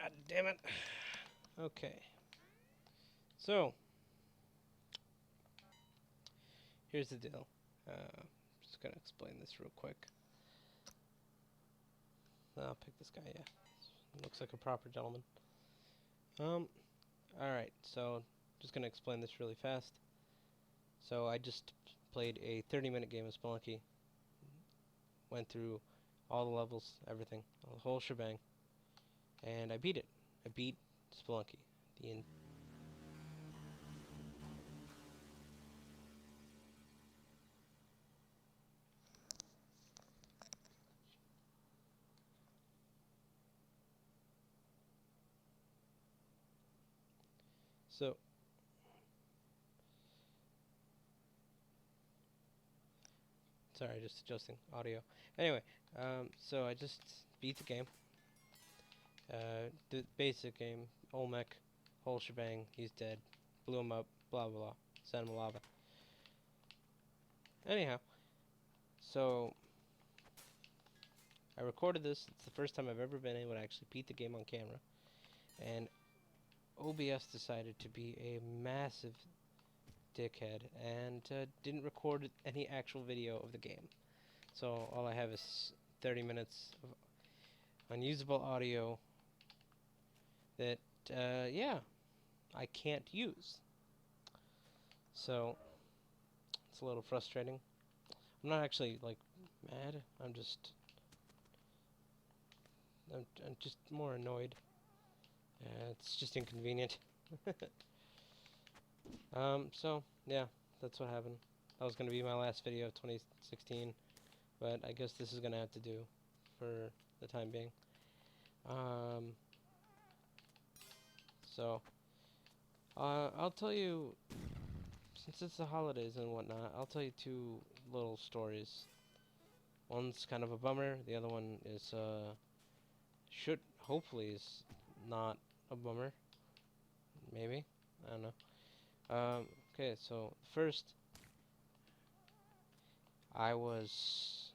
God damn it. Okay. So, here's the deal. Just gonna explain this real quick. I'll pick this guy, yeah. Looks like a proper gentleman. Alright, so, just gonna explain this really fast. So, I just played a 30-minute game of Spelunky. Went through all the levels, everything, the whole shebang. And I beat it. I beat Spelunky. So, sorry, just adjusting audio. Anyway, so I just beat the game. The basic game, Olmec, whole shebang, he's dead. Blew him up, blah blah blah. Sent him lava. Anyhow, so I recorded this. It's the first time I've ever been able to actually beat the game on camera. And OBS decided to be a massive dickhead and didn't record any actual video of the game. So all I have is 30 minutes of unusable audio that, yeah, I can't use. So it's a little frustrating. I'm not actually, like, mad. I'm just more annoyed. It's just inconvenient. So, yeah, that's what happened. That was going to be my last video of 2016, but I guess this is going to have to do for the time being. So, I'll tell you, since it's the holidays and whatnot, I'll tell you two little stories. One's kind of a bummer, the other one is, hopefully is not a bummer. Maybe? I don't know. Okay, so first, I was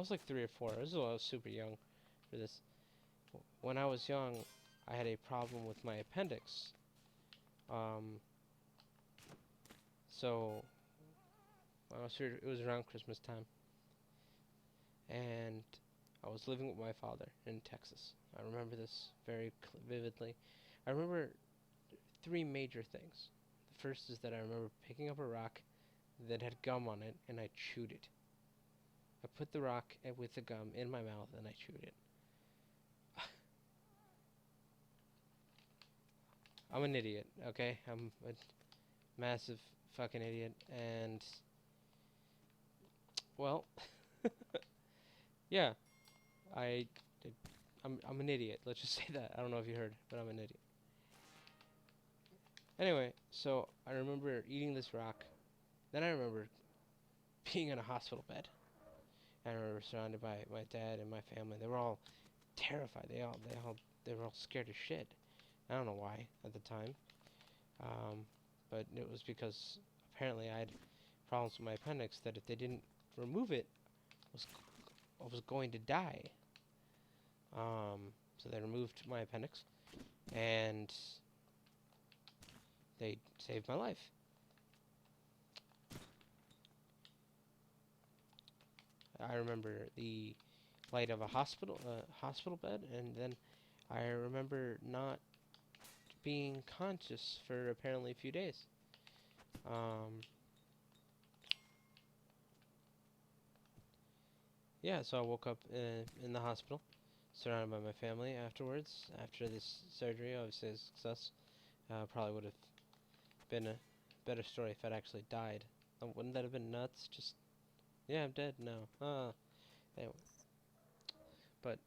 like 3 or 4. I was super young for this. When I was young, I had a problem with my appendix. So I was here, it was around Christmas time, and I was living with my father in Texas. I remember this very vividly. I remember 3 major things. The first is that I remember picking up a rock that had gum on it, and I chewed it. I put the rock with the gum in my mouth, and I chewed it. I'm an idiot, okay? I'm a massive fucking idiot, and, well, yeah, I'm an idiot. Let's just say that. I don't know if you heard, but I'm an idiot. Anyway, so I remember eating this rock. Then I remember being in a hospital bed. I remember surrounded by my dad and my family. They were all terrified. They were all scared as shit. I don't know why at the time. But it was because apparently I had problems with my appendix that if they didn't remove it, I was going to die. So they removed my appendix, and they saved my life. I remember the light of a hospital bed, and then I remember not being conscious for apparently a few days. Yeah, so I woke up in the hospital, surrounded by my family afterwards. After this surgery, obviously a success. Probably would have been a better story if I'd actually died. Wouldn't that have been nuts? Just, yeah, I'm dead now. Anyway. But,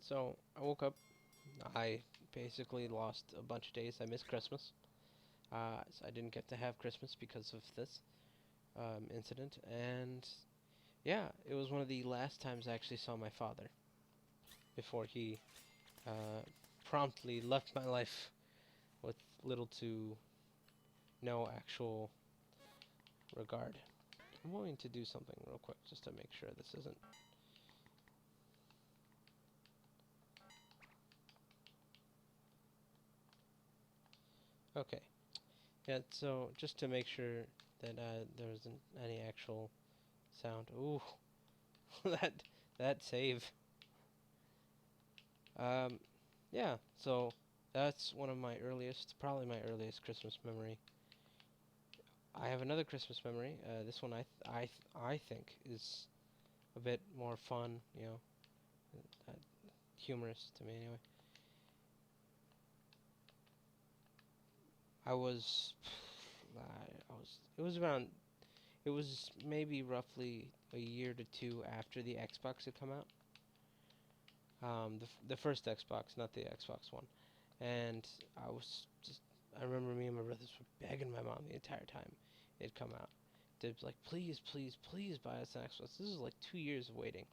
so, I woke up. I basically lost a bunch of days. I missed Christmas. So I didn't get to have Christmas because of this incident. And, yeah, it was one of the last times I actually saw my father before he promptly left my life with little to no actual regard. I'm going to do something real quick just to make sure this isn't Okay. Yeah, so just to make sure that there isn't any actual sound. Ooh, that that save. Um, yeah, so that's one of my earliest, probably my earliest Christmas memory. I have another Christmas memory. This one I think is a bit more fun, you know, humorous to me anyway. I was, I was, it was around, it was maybe roughly a year to two after the Xbox had come out. The first Xbox, not the Xbox One. And I was just, I remember me and my brothers were begging my mom the entire time it'd come out. They'd be like, please, please, please buy us an Xbox. This is like 2 years of waiting.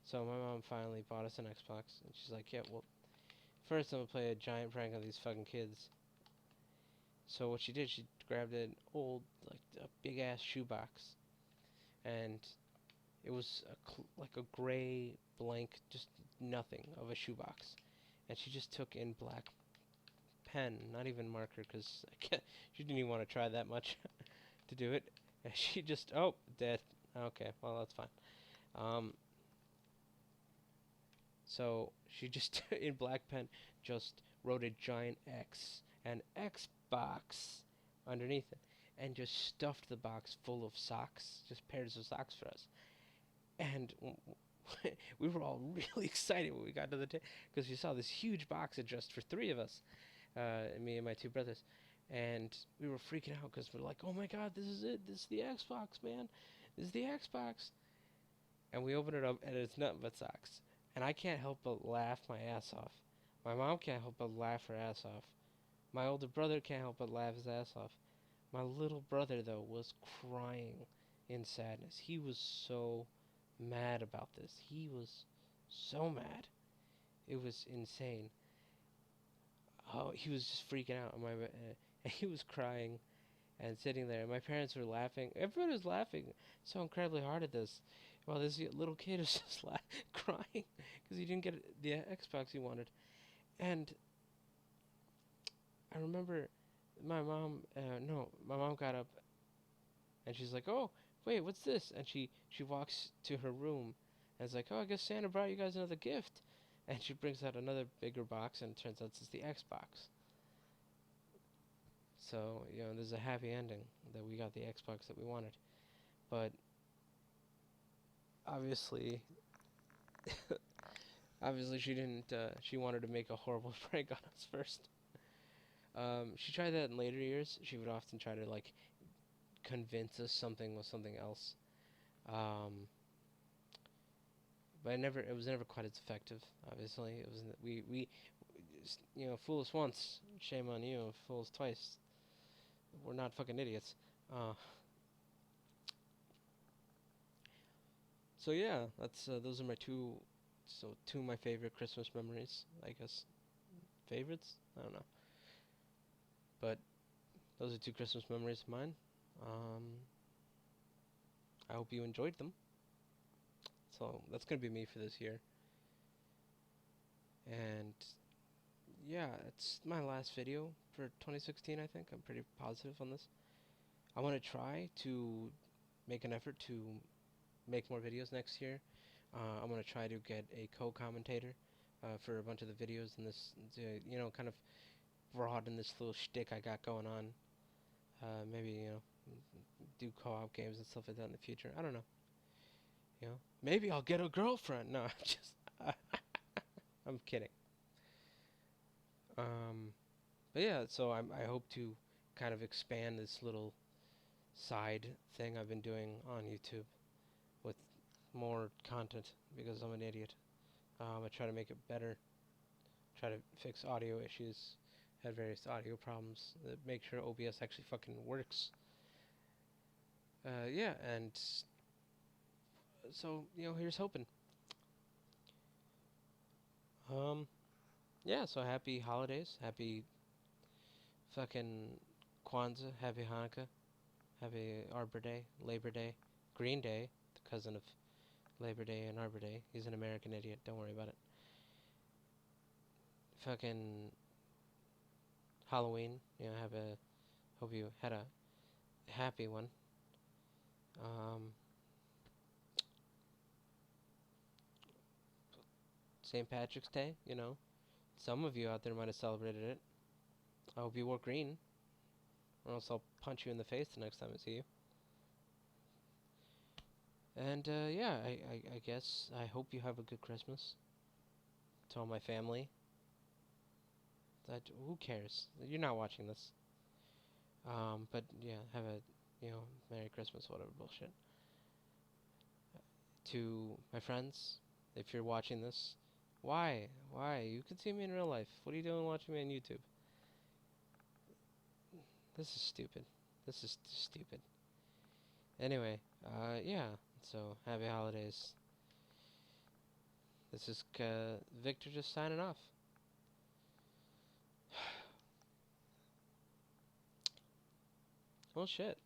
So my mom finally bought us an Xbox, and she's like, yeah, well, first I'm gonna play a giant prank on these fucking kids. So what she did, she grabbed an old, like a big ass shoebox, and it was like a gray blank, just nothing of a shoebox, and she just took in black pen, not even marker, because she didn't even want to try that much to do it. And she just, oh, dead. Okay, well that's fine. Um, so she just in black pen just wrote a giant X and Xbox underneath it, and just stuffed the box full of socks, just pairs of socks for us. And we were all really excited when we got to the because we saw this huge box just for three of us, me and my two brothers, and we were freaking out because we're like, oh my god, this is it, this is the Xbox, man, this is the Xbox. And we open it up, and it's nothing but socks. And I can't help but laugh my ass off. My mom can't help but laugh her ass off. My older brother can't help but laugh his ass off. My little brother, though, was crying in sadness. He was so mad about this. He was so mad. It was insane. Oh, he was just freaking out. And he was crying and sitting there. My parents were laughing. Everyone was laughing so incredibly hard at this. While this little kid was just crying because he didn't get the Xbox he wanted. And I remember my mom got up and she's like, oh, wait, what's this? And she walks to her room and is like, oh, I guess Santa brought you guys another gift. And she brings out another bigger box, and it turns out it's the Xbox. So, you know, there's a happy ending that we got the Xbox that we wanted. But obviously, obviously she didn't, she wanted to make a horrible prank on us first. She tried that in later years. She would often try to, like, convince us something was something else. But it was never quite as effective, obviously. It was, you know, fool us once, shame on you, fool us twice. We're not fucking idiots. So yeah, that's, those are my two of my favorite Christmas memories, I guess. Favorites? I don't know. But those are two Christmas memories of mine. Um, I hope you enjoyed them. So that's gonna be me for this year. And yeah, it's my last video for 2016, I think. I'm pretty positive on this. I want to try to make an effort to make more videos next year. I'm going to try to get a co-commentator for a bunch of the videos in this, to, you know, kind of broaden this little shtick I got going on. Maybe, you know, do co-op games and stuff like that in the future. I don't know. You know, maybe I'll get a girlfriend. No, I'm just, I'm kidding. But yeah, so I hope to kind of expand this little side thing I've been doing on YouTube with more content because I'm an idiot. I try to make it better, try to fix audio issues, had various audio problems, make sure OBS actually fucking works. Yeah, and so, you know, here's hoping. Yeah, so happy holidays, happy fucking Kwanzaa, happy Hanukkah, happy Arbor Day, Labor Day, Green Day, the cousin of Labor Day and Arbor Day. He's an American idiot, don't worry about it. Fucking Halloween. You know, hope you had a happy one. St. Patrick's Day, you know. Some of you out there might have celebrated it. I hope you wore green, or else I'll punch you in the face the next time I see you. And, yeah, I guess I hope you have a good Christmas. To all my family. Who cares? You're not watching this. But, yeah, have a, Merry Christmas, whatever bullshit. To my friends, if you're watching this, why? Why? You can see me in real life. What are you doing watching me on YouTube? This is stupid. This is stupid. Anyway, yeah. So, happy holidays. This is Victor just signing off. Well, shit.